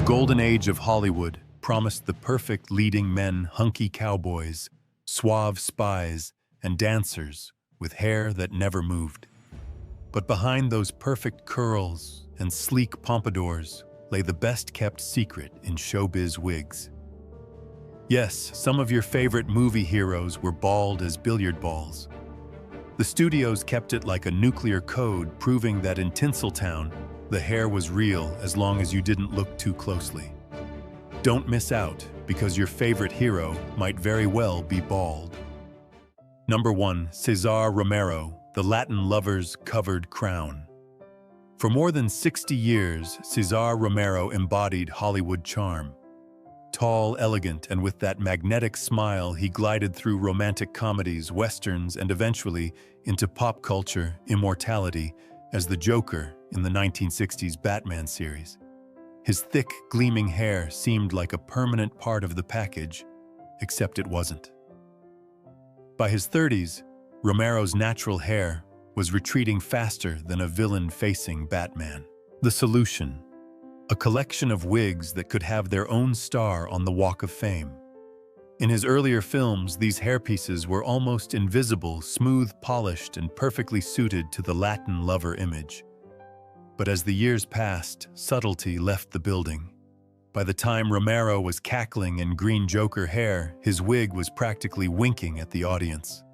golden age of Hollywood promised the perfect leading men, hunky cowboys, suave spies, and dancers with hair that never moved. But behind those perfect curls and sleek pompadours lay the best-kept secret in showbiz wigs. Yes, some of your favorite movie heroes were bald as billiard balls. The studios kept it like a nuclear code, proving that in Tinseltown, the hair was real as long as you didn't look too closely. Don't miss out, because your favorite hero might very well be bald. Number 1. Cesar Romero, the Latin lover's covered crown. For more than 60 years, Cesar Romero embodied Hollywood charm. Tall, elegant, and with that magnetic smile, he glided through romantic comedies, westerns, and eventually into pop culture immortality as the Joker in the 1960s Batman series. His thick, gleaming hair seemed like a permanent part of the package, except it wasn't. By his 30s, Romero's natural hair was retreating faster than a villain facing Batman. The solution: a collection of wigs that could have their own star on the Walk of Fame. In his earlier films, these hairpieces were almost invisible, smooth, polished, and perfectly suited to the Latin lover image. But as the years passed, subtlety left the building. By the time Romero was cackling in green Joker hair, his wig was practically winking at the audience.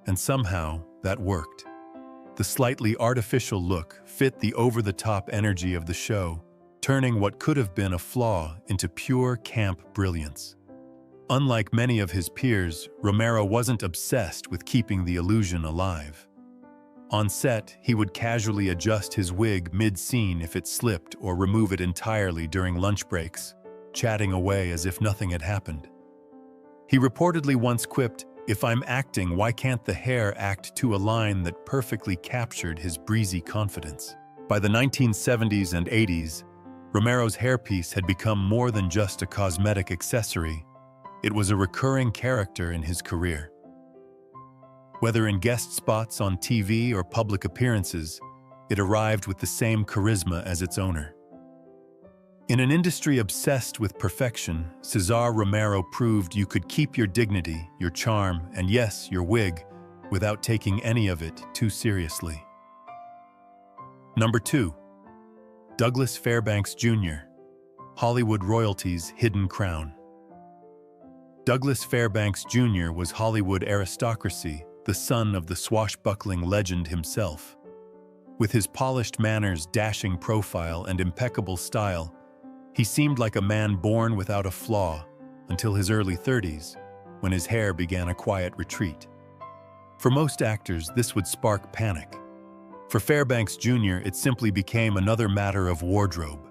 And somehow, that worked. The slightly artificial look fit the over-the-top energy of the show, turning what could have been a flaw into pure camp brilliance. Unlike many of his peers, Romero wasn't obsessed with keeping the illusion alive. On set, he would casually adjust his wig mid-scene if it slipped or remove it entirely during lunch breaks, chatting away as if nothing had happened. He reportedly once quipped, "If I'm acting, why can't the hair act?" to a line that perfectly captured his breezy confidence. By the 1970s and 80s, Romero's hairpiece had become more than just a cosmetic accessory. It was a recurring character in his career. Whether in guest spots on TV or public appearances, it arrived with the same charisma as its owner. In an industry obsessed with perfection, Cesar Romero proved you could keep your dignity, your charm, and yes, your wig, without taking any of it too seriously. Number 2. Douglas Fairbanks Jr., Hollywood royalty's hidden crown. Douglas Fairbanks Jr. was Hollywood aristocracy, the son of the swashbuckling legend himself. With his polished manners, dashing profile, and impeccable style, he seemed like a man born without a flaw until his early 30s, when his hair began a quiet retreat. For most actors, this would spark panic. For Fairbanks Jr., it simply became another matter of wardrobe.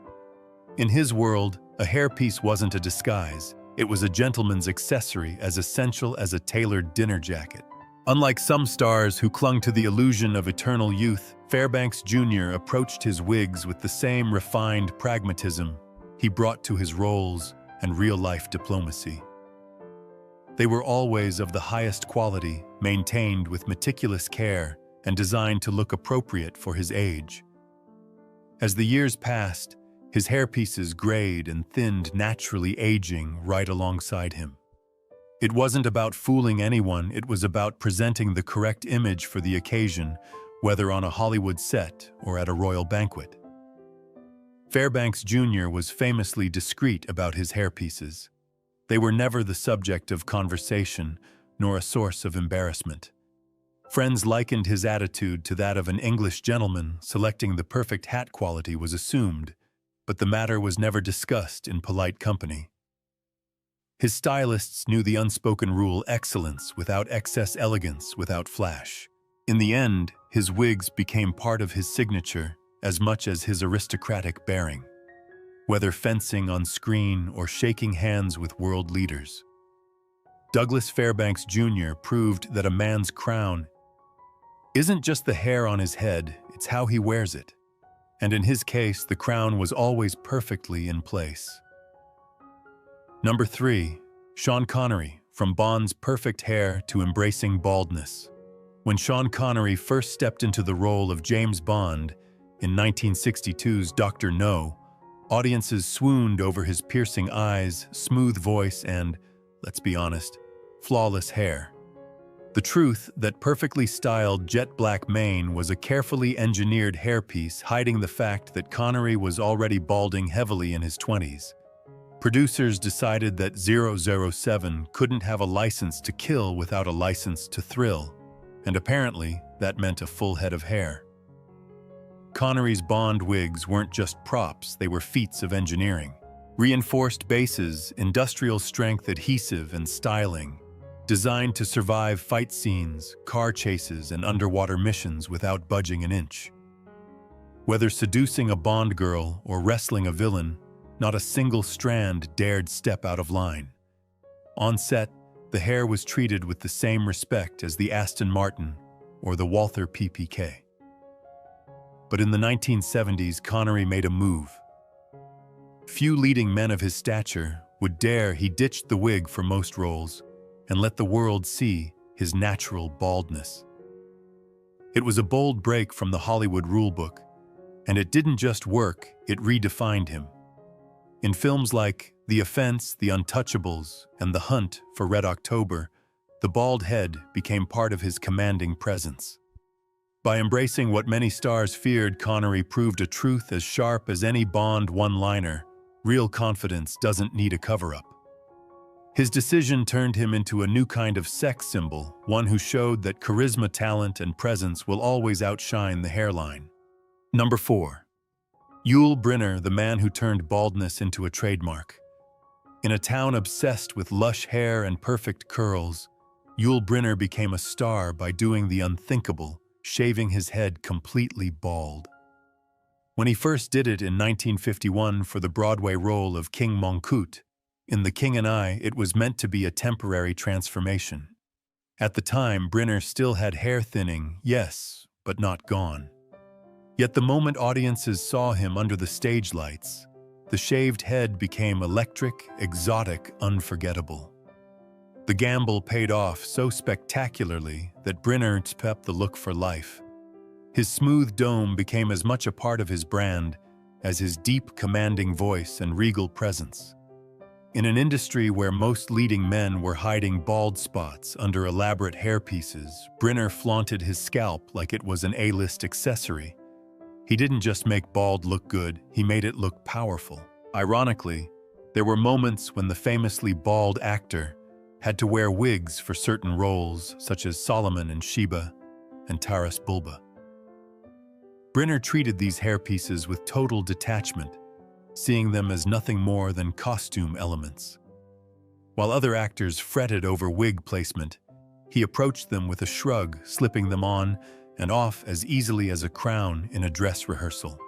In his world, a hairpiece wasn't a disguise. It was a gentleman's accessory as essential as a tailored dinner jacket. Unlike some stars who clung to the illusion of eternal youth, Fairbanks Jr. approached his wigs with the same refined pragmatism he brought to his roles and real-life diplomacy. They were always of the highest quality, maintained with meticulous care, and designed to look appropriate for his age. As the years passed, his hairpieces grayed and thinned, naturally aging right alongside him. It wasn't about fooling anyone, it was about presenting the correct image for the occasion, whether on a Hollywood set or at a royal banquet. Fairbanks Jr. was famously discreet about his hairpieces. They were never the subject of conversation, nor a source of embarrassment. Friends likened his attitude to that of an English gentleman. Selecting the perfect hat quality was assumed, but the matter was never discussed in polite company. His stylists knew the unspoken rule: excellence without excess, elegance without flash. In the end, his wigs became part of his signature as much as his aristocratic bearing, whether fencing on screen or shaking hands with world leaders. Douglas Fairbanks Jr. proved that a man's crown isn't just the hair on his head, it's how he wears it. And in his case, the crown was always perfectly in place. Number 3. Sean Connery, from Bond's perfect hair to embracing baldness. When Sean Connery first stepped into the role of James Bond in 1962's Dr. No, Audiences swooned over his piercing eyes, smooth voice, and, let's be honest, flawless hair. The truth that perfectly styled jet black mane was a carefully engineered hairpiece hiding the fact that Connery was already balding heavily in his 20s. Producers decided that 007 couldn't have a license to kill without a license to thrill, and apparently that meant a full head of hair. Connery's Bond wigs weren't just props, they were feats of engineering. Reinforced bases, industrial strength adhesive and styling, designed to survive fight scenes, car chases, and underwater missions without budging an inch. Whether seducing a Bond girl or wrestling a villain, not a single strand dared step out of line. On set, the hair was treated with the same respect as the Aston Martin or the Walther PPK. But in the 1970s, Connery made a move. Few leading men of his stature would dare. He ditched the wig for most roles and let the world see his natural baldness. It was a bold break from the Hollywood rulebook, and it didn't just work, it redefined him. In films like The Offense, The Untouchables, and The Hunt for Red October, the bald head became part of his commanding presence. By embracing what many stars feared, Connery proved a truth as sharp as any Bond one-liner: real confidence doesn't need a cover-up. His decision turned him into a new kind of sex symbol, one who showed that charisma, talent, and presence will always outshine the hairline. Number 4. Yul Brynner, the man who turned baldness into a trademark. In a town obsessed with lush hair and perfect curls, Yul Brynner became a star by doing the unthinkable, shaving his head completely bald. When he first did it in 1951 for the Broadway role of King Mongkut, in The King and I, it was meant to be a temporary transformation. At the time, Brynner still had hair thinning, yes, but not gone. Yet the moment audiences saw him under the stage lights, the shaved head became electric, exotic, unforgettable. The gamble paid off so spectacularly that Brynner kept the look for life. His smooth dome became as much a part of his brand as his deep, commanding voice and regal presence. In an industry where most leading men were hiding bald spots under elaborate hairpieces, Brynner flaunted his scalp like it was an A-list accessory. He didn't just make bald look good, he made it look powerful. Ironically, there were moments when the famously bald actor had to wear wigs for certain roles, such as Solomon and Sheba and Taras Bulba. Brynner treated these hairpieces with total detachment, seeing them as nothing more than costume elements. While other actors fretted over wig placement, he approached them with a shrug, slipping them on and off as easily as a crown in a dress rehearsal.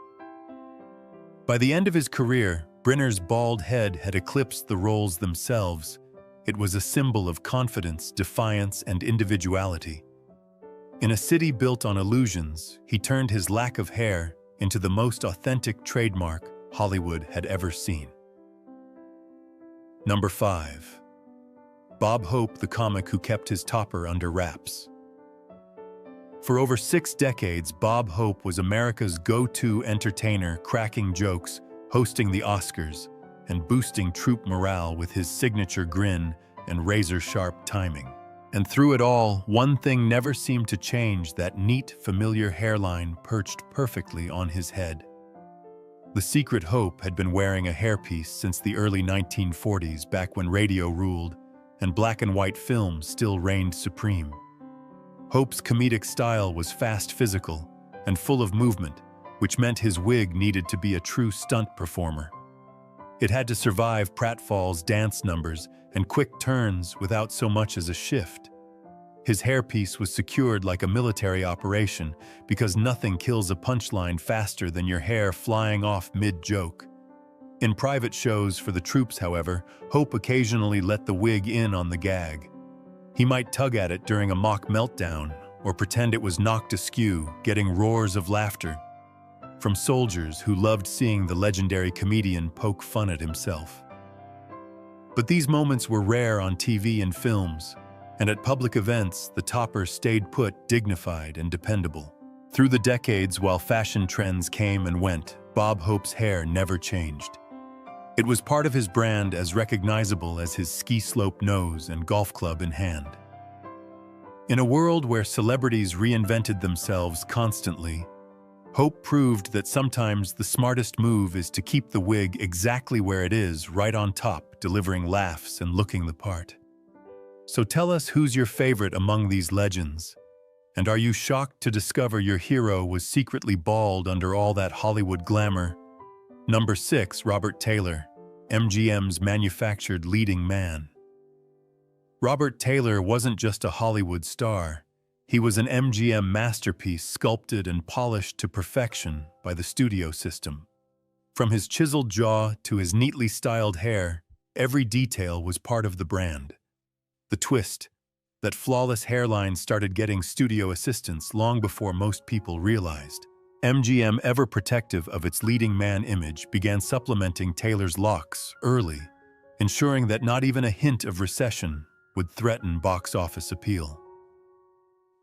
By the end of his career, Brynner's bald head had eclipsed the roles themselves. It was a symbol of confidence, defiance, and individuality. In a city built on illusions, he turned his lack of hair into the most authentic trademark Hollywood had ever seen. Number 5. Bob Hope, the comic who kept his topper under wraps. For over 6 decades, Bob Hope was America's go-to entertainer, cracking jokes, hosting the Oscars, and boosting troop morale with his signature grin and razor-sharp timing. And through it all, one thing never seemed to change: that neat, familiar hairline perched perfectly on his head. The secret Hope had been wearing a hairpiece since the early 1940s, back when radio ruled and black and white film still reigned supreme. Hope's comedic style was fast, physical, and full of movement, which meant his wig needed to be a true stunt performer. It had to survive pratfalls, dance numbers, and quick turns without so much as a shift. His hairpiece was secured like a military operation, because nothing kills a punchline faster than your hair flying off mid-joke. In private shows for the troops, however, Hope occasionally let the wig in on the gag. He might tug at it during a mock meltdown, or pretend it was knocked askew, getting roars of laughter from soldiers who loved seeing the legendary comedian poke fun at himself. But these moments were rare on TV and films, and at public events, the topper stayed put, dignified and dependable. Through the decades, while fashion trends came and went, Bob Hope's hair never changed. It was part of his brand, as recognizable as his ski slope nose and golf club in hand. In a world where celebrities reinvented themselves constantly, Hope proved that sometimes the smartest move is to keep the wig exactly where it is, right on top, delivering laughs and looking the part. So tell us, who's your favorite among these legends? And are you shocked to discover your hero was secretly bald under all that Hollywood glamour? Number 6. Robert Taylor, MGM's manufactured leading man. Robert Taylor wasn't just a Hollywood star. He was an MGM masterpiece, sculpted and polished to perfection by the studio system. From his chiseled jaw to his neatly styled hair, every detail was part of the brand. The twist, that flawless hairline, started getting studio assistance long before most people realized. MGM, ever protective of its leading man image, began supplementing Taylor's locks early, ensuring that not even a hint of recession would threaten box office appeal.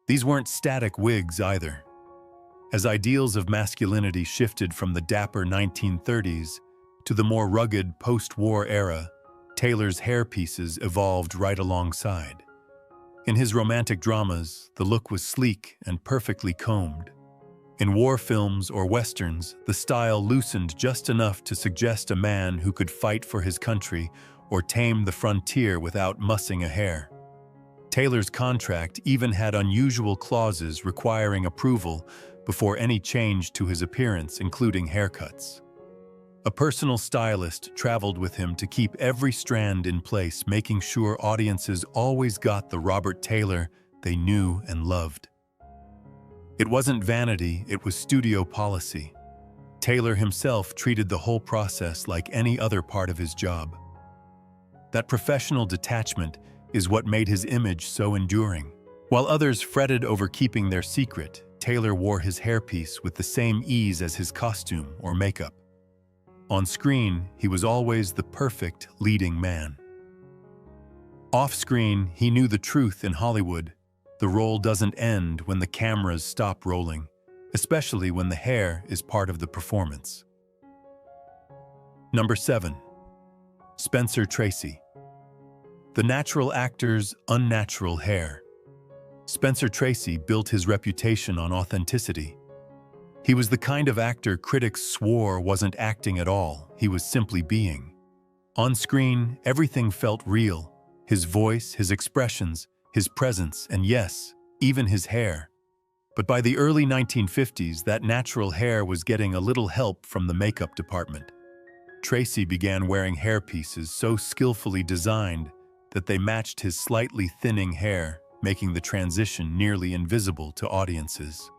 These weren't static wigs either. As ideals of masculinity shifted from the dapper 1930s to the more rugged post-war era, Taylor's hairpieces evolved right alongside. In his romantic dramas, the look was sleek and perfectly combed. In war films or westerns, the style loosened just enough to suggest a man who could fight for his country or tame the frontier without mussing a hair. Taylor's contract even had unusual clauses requiring approval before any change to his appearance, including haircuts. A personal stylist traveled with him to keep every strand in place, making sure audiences always got the Robert Taylor they knew and loved. It wasn't vanity, it was studio policy. Taylor himself treated the whole process like any other part of his job. That professional detachment is what made his image so enduring. While others fretted over keeping their secret, Taylor wore his hairpiece with the same ease as his costume or makeup. On screen, he was always the perfect leading man. Off-screen, he knew the truth in Hollywood. The role doesn't end when the cameras stop rolling, especially when the hair is part of the performance. Number 7. Spencer Tracy. The natural actor's unnatural hair. Spencer Tracy built his reputation on authenticity. He was the kind of actor critics swore wasn't acting at all, he was simply being. On screen, everything felt real. His voice, his expressions, his presence, and yes, even his hair. But by the early 1950s, that natural hair was getting a little help from the makeup department. Tracy began wearing hairpieces so skillfully designed that they matched his slightly thinning hair, making the transition nearly invisible to audiences.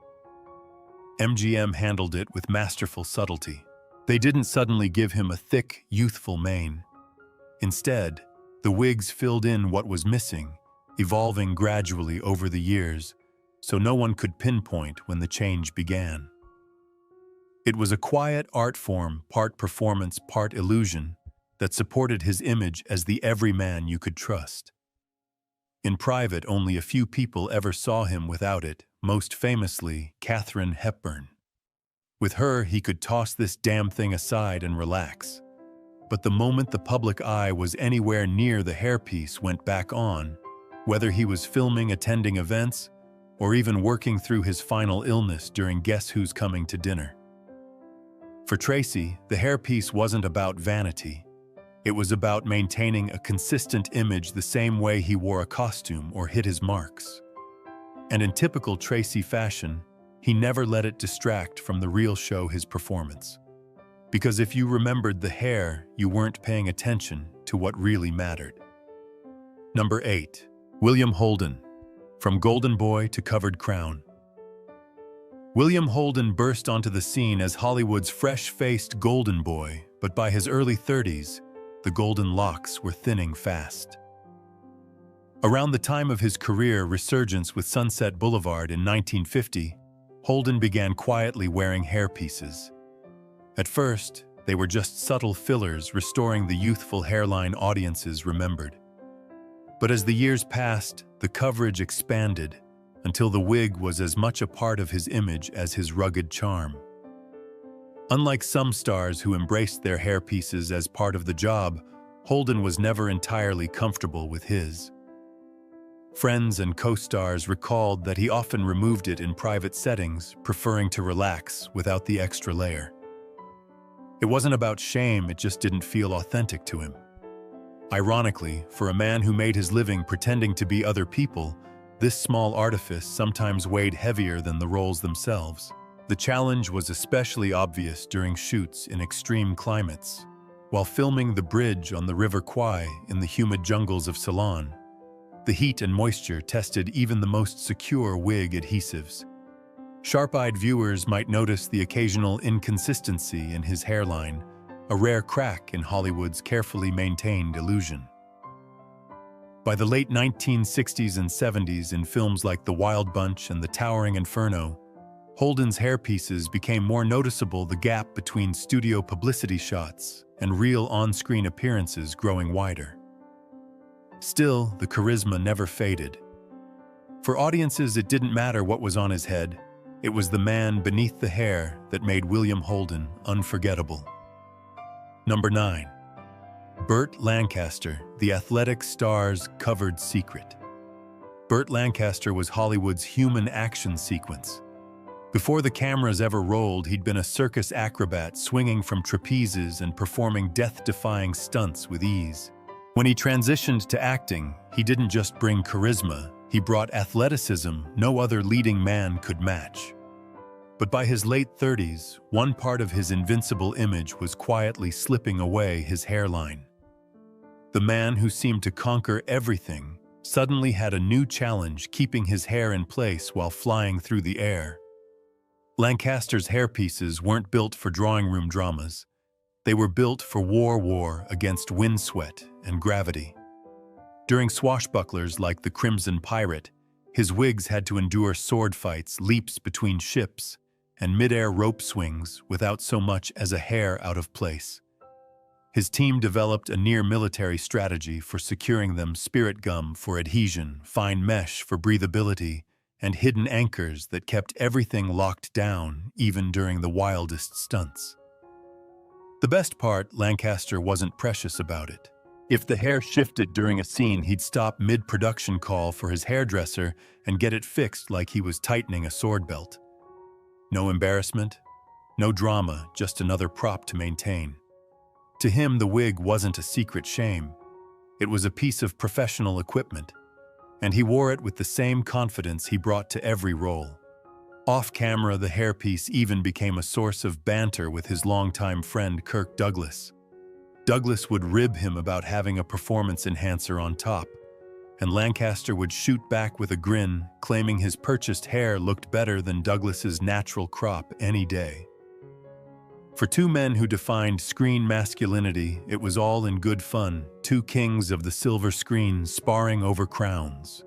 MGM handled it with masterful subtlety. They didn't suddenly give him a thick, youthful mane. Instead, the wigs filled in what was missing, evolving gradually over the years, so no one could pinpoint when the change began. It was a quiet art form, part performance, part illusion, that supported his image as the everyman you could trust. In private, only a few people ever saw him without it, most famously Katharine Hepburn. With her, he could toss this damn thing aside and relax. But the moment the public eye was anywhere near the hairpiece went back on, whether he was filming, attending events, or even working through his final illness during Guess Who's Coming to Dinner. For Tracy, the hairpiece wasn't about vanity. It was about maintaining a consistent image the same way he wore a costume or hit his marks. And in typical Tracy fashion, he never let it distract from the real show, his performance. Because if you remembered the hair, you weren't paying attention to what really mattered. Number 8. William Holden. From Golden Boy to Covered Crown. William Holden burst onto the scene as Hollywood's fresh-faced golden boy, but by his early 30s, the golden locks were thinning fast. Around the time of his career resurgence with Sunset Boulevard in 1950, Holden began quietly wearing hairpieces. At first, they were just subtle fillers restoring the youthful hairline audiences remembered. But as the years passed, the coverage expanded until the wig was as much a part of his image as his rugged charm. Unlike some stars who embraced their hairpieces as part of the job, Holden was never entirely comfortable with his. Friends and co-stars recalled that he often removed it in private settings, preferring to relax without the extra layer. It wasn't about shame, it just didn't feel authentic to him. Ironically, for a man who made his living pretending to be other people, this small artifice sometimes weighed heavier than the roles themselves. The challenge was especially obvious during shoots in extreme climates. While filming the bridge on the River Kwai in the humid jungles of Ceylon, the heat and moisture tested even the most secure wig adhesives. Sharp-eyed viewers might notice the occasional inconsistency in his hairline, a rare crack in Hollywood's carefully maintained illusion. By the late 1960s and 70s, in films like The Wild Bunch and The Towering Inferno, Holden's hairpieces became more noticeable, the gap between studio publicity shots and real on-screen appearances growing wider. Still, the charisma never faded. For audiences, it didn't matter what was on his head. It was the man beneath the hair that made William Holden unforgettable. Number 9. Burt Lancaster, the athletic star's covered secret. Burt Lancaster was Hollywood's human action sequence. Before the cameras ever rolled, he'd been a circus acrobat swinging from trapezes and performing death-defying stunts with ease. When he transitioned to acting, he didn't just bring charisma, he brought athleticism no other leading man could match. But by his late 30s, one part of his invincible image was quietly slipping away: his hairline. The man who seemed to conquer everything suddenly had a new challenge, keeping his hair in place while flying through the air. Lancaster's hairpieces weren't built for drawing room dramas. They were built for war against windsweat and gravity. During swashbucklers like the Crimson Pirate, his wigs had to endure sword fights, leaps between ships, and mid-air rope swings without so much as a hair out of place. His team developed a near-military strategy for securing them: spirit gum for adhesion, fine mesh for breathability, and hidden anchors that kept everything locked down, even during the wildest stunts. The best part, Lancaster wasn't precious about it. If the hair shifted during a scene, he'd stop mid-production call for his hairdresser and get it fixed like he was tightening a sword belt. No embarrassment, no drama, just another prop to maintain. To him, the wig wasn't a secret shame. It was a piece of professional equipment, and he wore it with the same confidence he brought to every role. Off-camera, the hairpiece even became a source of banter with his longtime friend Kirk Douglas. Douglas would rib him about having a performance enhancer on top, and Lancaster would shoot back with a grin, claiming his purchased hair looked better than Douglas's natural crop any day. For two men who defined screen masculinity, it was all in good fun, two kings of the silver screen sparring over crowns.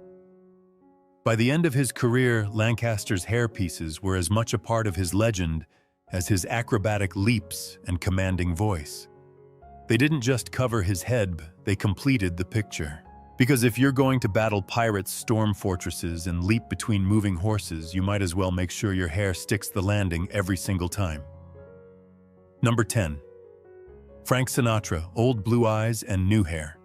By the end of his career, Lancaster's hairpieces were as much a part of his legend as his acrobatic leaps and commanding voice. They didn't just cover his head, they completed the picture. Because if you're going to battle pirates, storm fortresses, and leap between moving horses, you might as well make sure your hair sticks the landing every single time. Number 10. Frank Sinatra, old blue eyes and new hair.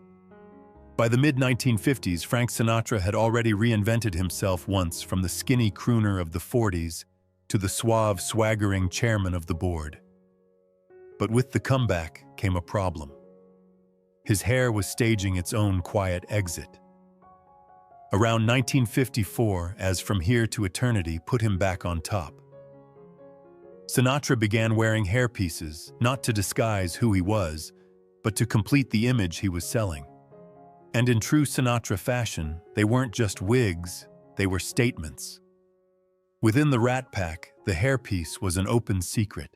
By the mid-1950s, Frank Sinatra had already reinvented himself once, from the skinny crooner of the 40s to the suave, swaggering chairman of the board. But with the comeback came a problem. His hair was staging its own quiet exit. Around 1954, As From Here to Eternity put him back on top. Sinatra began wearing hairpieces, not to disguise who he was, but to complete the image he was selling. And in true Sinatra fashion, they weren't just wigs, they were statements. Within the Rat Pack, the hairpiece was an open secret.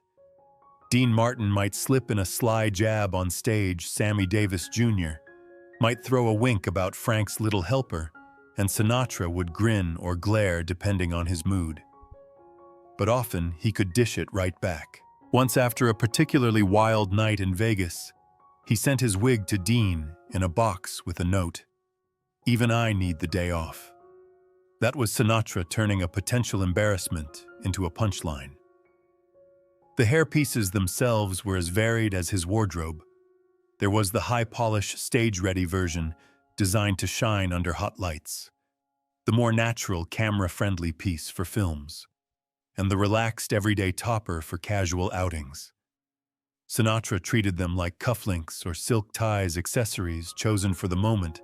Dean Martin might slip in a sly jab on stage, Sammy Davis Jr. might throw a wink about Frank's little helper, and Sinatra would grin or glare depending on his mood. But often he could dish it right back. Once, after a particularly wild night in Vegas, he sent his wig to Dean in a box with a note: "Even I need the day off." That was Sinatra turning a potential embarrassment into a punchline. The hairpieces themselves were as varied as his wardrobe. There was the high-polish, stage-ready version, designed to shine under hot lights, the more natural, camera-friendly piece for films, and the relaxed, everyday topper for casual outings. Sinatra treated them like cufflinks or silk ties, accessories chosen for the moment,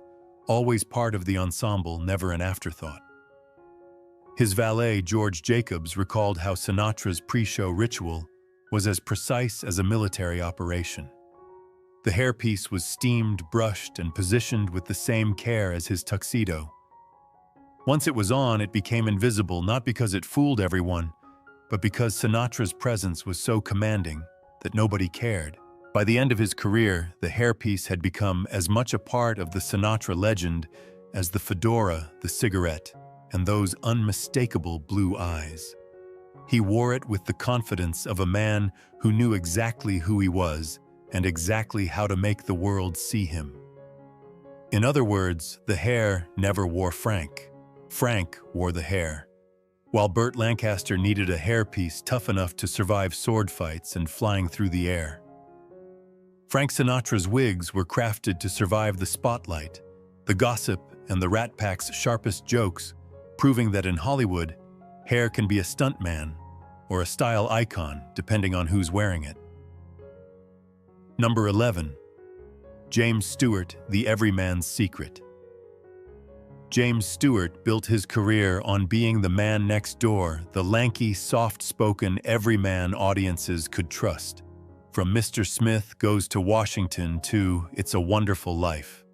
always part of the ensemble, never an afterthought. His valet, George Jacobs, recalled how Sinatra's pre-show ritual was as precise as a military operation. The hairpiece was steamed, brushed, and positioned with the same care as his tuxedo. Once it was on, it became invisible, not because it fooled everyone, but because Sinatra's presence was so commanding that nobody cared. By the end of his career, the hairpiece had become as much a part of the Sinatra legend as the fedora, the cigarette, and those unmistakable blue eyes. He wore it with the confidence of a man who knew exactly who he was and exactly how to make the world see him. In other words, the hair never wore Frank. Frank wore the hair. While Burt Lancaster needed a hairpiece tough enough to survive sword fights and flying through the air, Frank Sinatra's wigs were crafted to survive the spotlight, the gossip, and the Rat Pack's sharpest jokes, proving that in Hollywood, hair can be a stuntman or a style icon, depending on who's wearing it. Number 11. James Stewart, the Everyman's Secret. James Stewart built his career on being the man next door, the lanky, soft-spoken everyman audiences could trust. From Mr. Smith Goes to Washington to It's a Wonderful Life.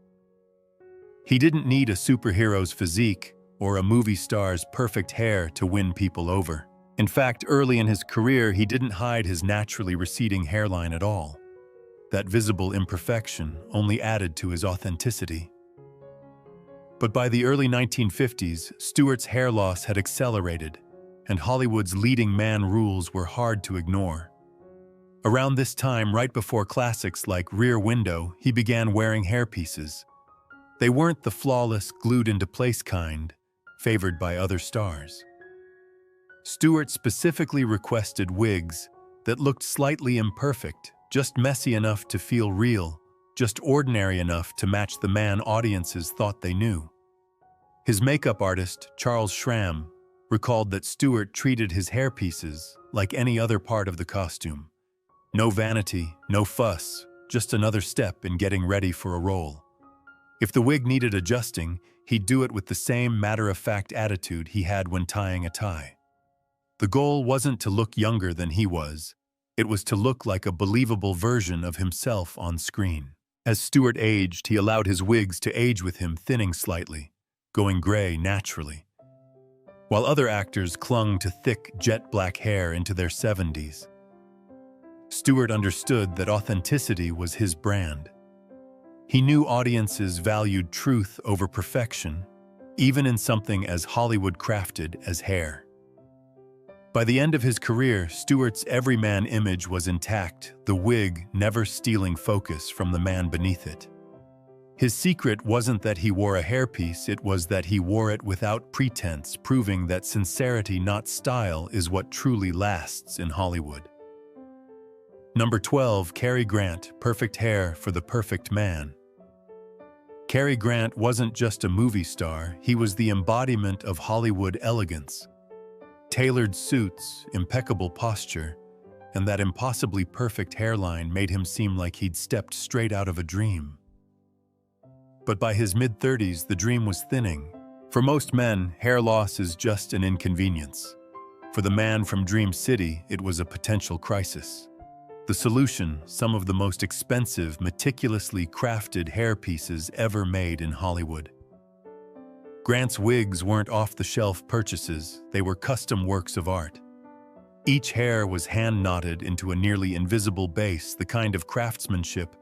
He didn't need a superhero's physique or a movie star's perfect hair to win people over. In fact, early in his career, he didn't hide his naturally receding hairline at all. That visible imperfection only added to his authenticity. But by the early 1950s, Stewart's hair loss had accelerated, and Hollywood's leading man rules were hard to ignore. Around this time, right before classics like Rear Window, he began wearing hairpieces. They weren't the flawless, glued-into-place kind, favored by other stars. Stewart specifically requested wigs that looked slightly imperfect, just messy enough to feel real, just ordinary enough to match the man audiences thought they knew. His makeup artist, Charles Schramm, recalled that Stewart treated his hairpieces like any other part of the costume. No vanity, no fuss, just another step in getting ready for a role. If the wig needed adjusting, he'd do it with the same matter-of-fact attitude he had when tying a tie. The goal wasn't to look younger than he was. It was to look like a believable version of himself on screen. As Stewart aged, he allowed his wigs to age with him, thinning slightly, going gray naturally. While other actors clung to thick, jet-black hair into their 70s, Stewart understood that authenticity was his brand. He knew audiences valued truth over perfection, even in something as Hollywood-crafted as hair. By the end of his career, Stewart's everyman image was intact, the wig never stealing focus from the man beneath it. His secret wasn't that he wore a hairpiece, it was that he wore it without pretense, proving that sincerity, not style, is what truly lasts in Hollywood. Number 12, Cary Grant, perfect hair for the perfect man. Cary Grant wasn't just a movie star, he was the embodiment of Hollywood elegance. Tailored suits, impeccable posture, and that impossibly perfect hairline made him seem like he'd stepped straight out of a dream. But by his mid-30s, the dream was thinning. For most men, hair loss is just an inconvenience. For the man from Dream City, it was a potential crisis. The solution, some of the most expensive, meticulously crafted hairpieces ever made in Hollywood. Grant's wigs weren't off-the-shelf purchases, they were custom works of art. Each hair was hand-knotted into a nearly invisible base, the kind of craftsmanship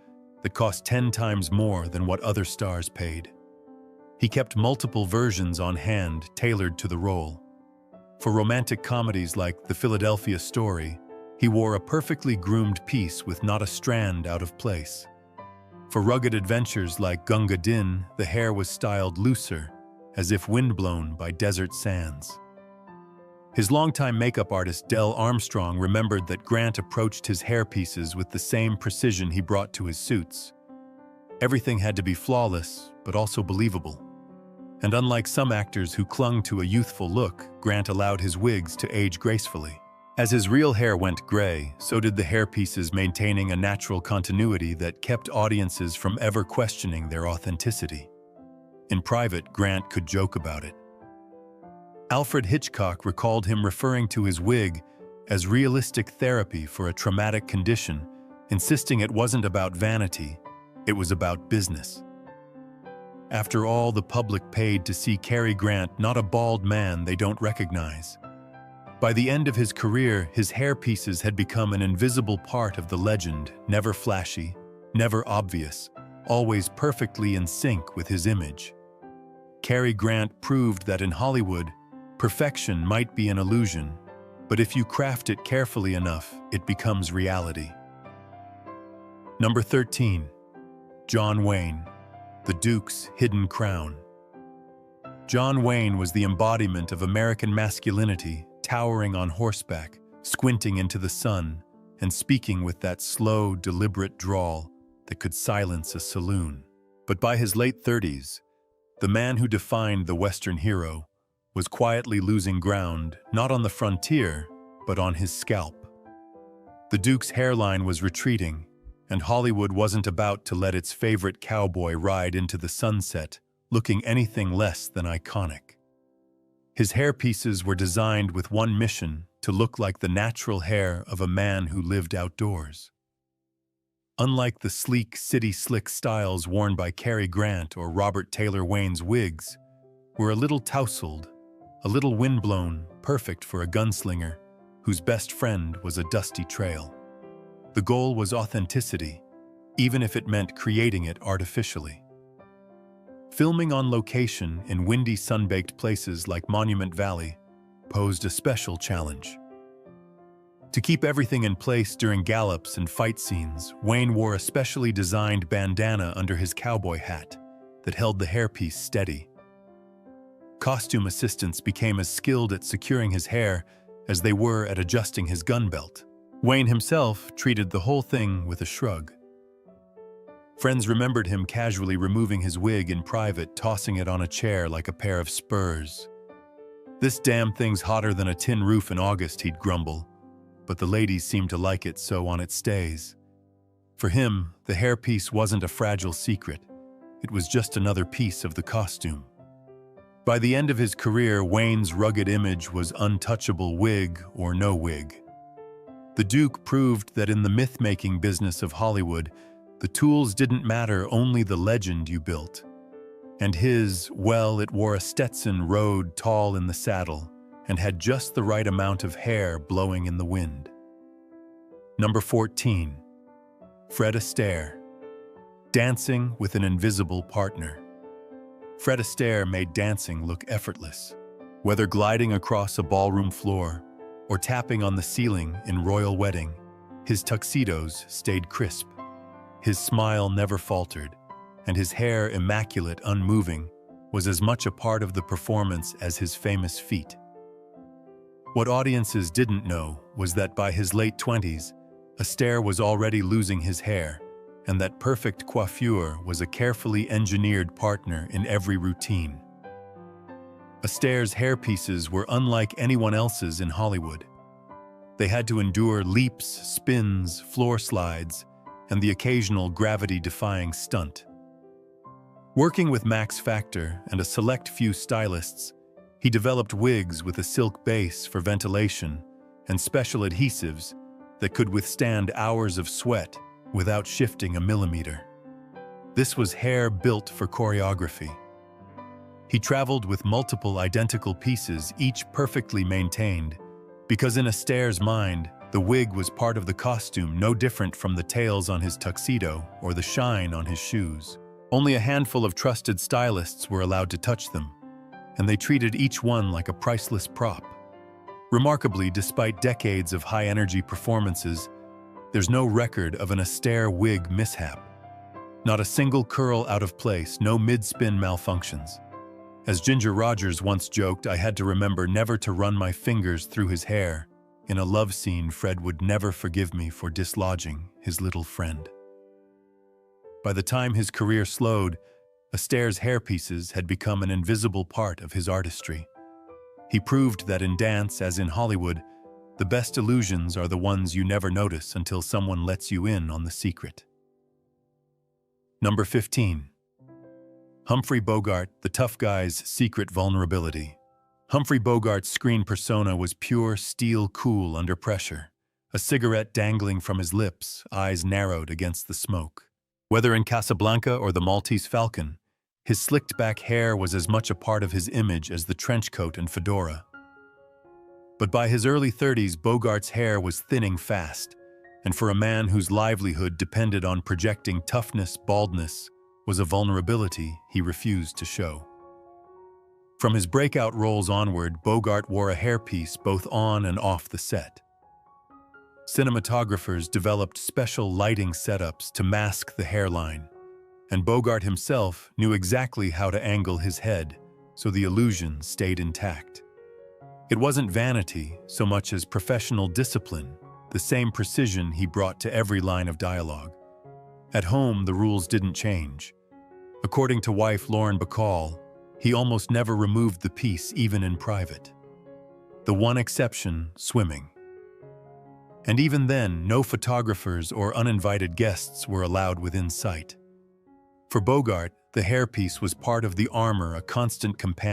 that cost 10 times more than what other stars paid. He kept multiple versions on hand, tailored to the role. For romantic comedies like The Philadelphia Story, he wore a perfectly groomed piece with not a strand out of place. For rugged adventures like Gunga Din, the hair was styled looser, as if windblown by desert sands. His longtime makeup artist Del Armstrong remembered that Grant approached his hairpieces with the same precision he brought to his suits. Everything had to be flawless, but also believable. And unlike some actors who clung to a youthful look, Grant allowed his wigs to age gracefully. As his real hair went gray, so did the hairpieces, maintaining a natural continuity that kept audiences from ever questioning their authenticity. In private, Grant could joke about it. Alfred Hitchcock recalled him referring to his wig as realistic therapy for a traumatic condition, insisting it wasn't about vanity, it was about business. After all, the public paid to see Cary Grant, not a bald man they don't recognize. By the end of his career, his hairpieces had become an invisible part of the legend, never flashy, never obvious, always perfectly in sync with his image. Cary Grant proved that in Hollywood, perfection might be an illusion, but if you craft it carefully enough, it becomes reality. Number 13. John Wayne, the Duke's hidden crown. John Wayne was the embodiment of American masculinity, towering on horseback, squinting into the sun, and speaking with that slow, deliberate drawl that could silence a saloon. But by his late 30s, the man who defined the Western hero was quietly losing ground, not on the frontier, but on his scalp. The Duke's hairline was retreating, and Hollywood wasn't about to let its favorite cowboy ride into the sunset, looking anything less than iconic. His hairpieces were designed with one mission: to look like the natural hair of a man who lived outdoors. Unlike the sleek, city-slick styles worn by Cary Grant or Robert Taylor Wayne's wigs, were a little tousled, a little windblown, perfect for a gunslinger whose best friend was a dusty trail. The goal was authenticity, even if it meant creating it artificially. Filming on location in windy, sun-baked places like Monument Valley posed a special challenge. To keep everything in place during gallops and fight scenes, Wayne wore a specially designed bandana under his cowboy hat that held the hairpiece steady. Costume assistants became as skilled at securing his hair as they were at adjusting his gun belt. Wayne himself treated the whole thing with a shrug. Friends remembered him casually removing his wig in private, tossing it on a chair like a pair of spurs. "This damn thing's hotter than a tin roof in August," he'd grumble, but the ladies seemed to like it, so on it stays. For him, the hairpiece wasn't a fragile secret. It was just another piece of the costume. By the end of his career, Wayne's rugged image was untouchable, wig or no wig. The Duke proved that in the myth-making business of Hollywood, the tools didn't matter, only the legend you built. And his, well, it wore a Stetson, rode tall in the saddle, and had just the right amount of hair blowing in the wind. Number 14. Fred Astaire, dancing with an invisible partner. Fred Astaire made dancing look effortless. Whether gliding across a ballroom floor or tapping on the ceiling in Royal Wedding, his tuxedos stayed crisp. His smile never faltered, and his hair, immaculate, unmoving, was as much a part of the performance as his famous feat. What audiences didn't know was that by his late 20s, Astaire was already losing his hair, and that perfect coiffure was a carefully engineered partner in every routine. Astaire's hairpieces were unlike anyone else's in Hollywood. They had to endure leaps, spins, floor slides, and the occasional gravity-defying stunt. Working with Max Factor and a select few stylists, he developed wigs with a silk base for ventilation and special adhesives that could withstand hours of sweat without shifting a millimeter. This was hair built for choreography. He traveled with multiple identical pieces, each perfectly maintained, because in Astaire's mind, the wig was part of the costume, no different from the tails on his tuxedo or the shine on his shoes. Only a handful of trusted stylists were allowed to touch them, and they treated each one like a priceless prop. Remarkably, despite decades of high-energy performances, there's no record of an Astaire wig mishap. Not a single curl out of place, no mid-spin malfunctions. As Ginger Rogers once joked, I had to remember never to run my fingers through his hair. In a love scene, Fred would never forgive me for dislodging his little friend. By the time his career slowed, Astaire's hairpieces had become an invisible part of his artistry. He proved that in dance, as in Hollywood, the best illusions are the ones you never notice until someone lets you in on the secret. Number 15. Humphrey Bogart, the tough guy's secret vulnerability. Humphrey Bogart's screen persona was pure steel cool under pressure, a cigarette dangling from his lips, eyes narrowed against the smoke. Whether in Casablanca or The Maltese Falcon, his slicked-back hair was as much a part of his image as the trench coat and fedora. But by his early 30s, Bogart's hair was thinning fast, and for a man whose livelihood depended on projecting toughness, baldness was a vulnerability he refused to show. From his breakout roles onward, Bogart wore a hairpiece both on and off the set. Cinematographers developed special lighting setups to mask the hairline, and Bogart himself knew exactly how to angle his head so the illusion stayed intact. It wasn't vanity so much as professional discipline, the same precision he brought to every line of dialogue. At home, the rules didn't change. According to wife Lauren Bacall, he almost never removed the piece even in private. The one exception, swimming. And even then, no photographers or uninvited guests were allowed within sight. For Bogart, the hairpiece was part of the armor, a constant companion.